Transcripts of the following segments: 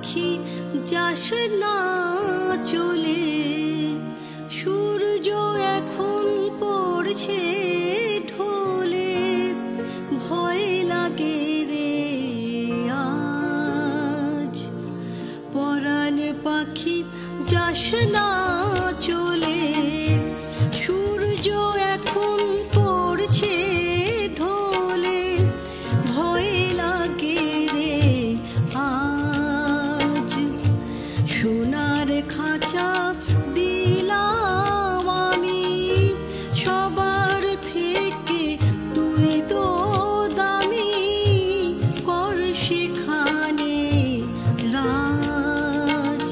পাখি যাস না চলে, সূর্য এখন পড়ছে ঢলে, ভয় লাগে রে আজ। পরাণ পাখি যাস না চলে, সূর্য এখন পড়ছে ঢলে, ভয় লাগে রে আজ। সোনার খাঁচা দিলাম আমি সবার থেকে, তুই তো দামি, কর সেখানে রাজ।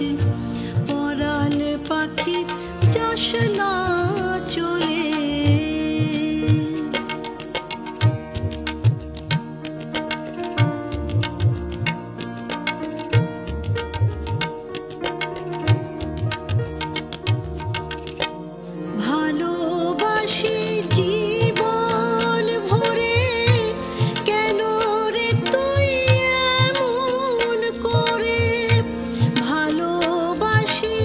পরাণ পাখি যাস না চলে। ভালোবাসি জীবন ভরে, কেন রে তুই এমন করে। ভালোবাসি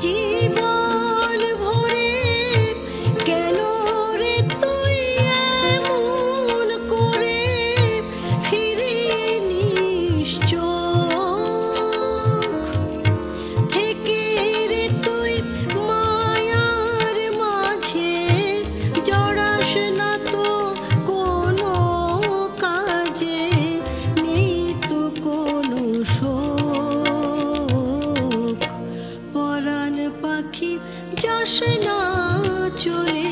জীবন ভরে, কেন রে তুই এমন করে। ফিরিয়ে নিস চোখ, থেকে রে তুই মায়ার মাঝে, জড়াস না তো কোনো কাজে, নেই তো কোনো শোক। পরাণ পাখি যাস না চলে।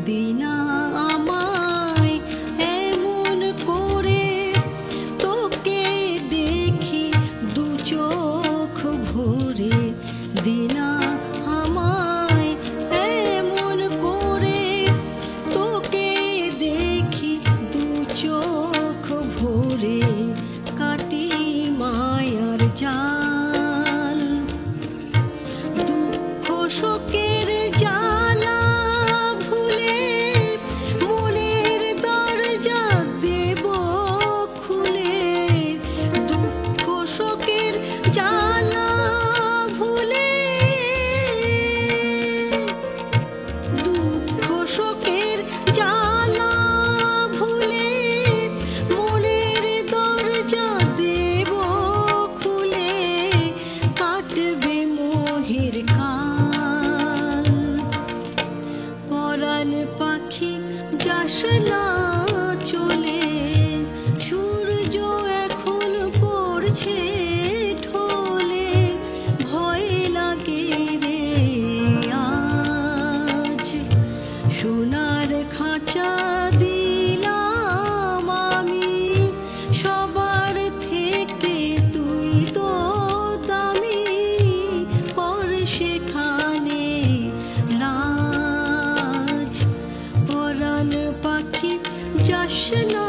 দিনা আমায় এমন করে, তোকে দেখি দু চোখ ভরে। দিনা আমায় এমন করে, তোকে দেখি দু চোখ ভরে। কাটি মায়ার জাল, দুঃখ শোকের জ্বালা ভুলে, মনের দরজা দেব খুলে। দুঃখ শোকের জ্বালা ভুলে, দুঃখ শোকের জ্বালা ভুলে, মনের দরজা দেব খুলে। কাটবে মোহের কাল, পরাণ পাখি যাস না চলে। সূর্য এখন পড়ছে ঢলে, ভয় লাগে রে আজ। সোনার খাঁচা দিলাম আমি সবার থেকে, তুই তো দামি, কর সেখানে রাজ। পরাণ পাখি যাস না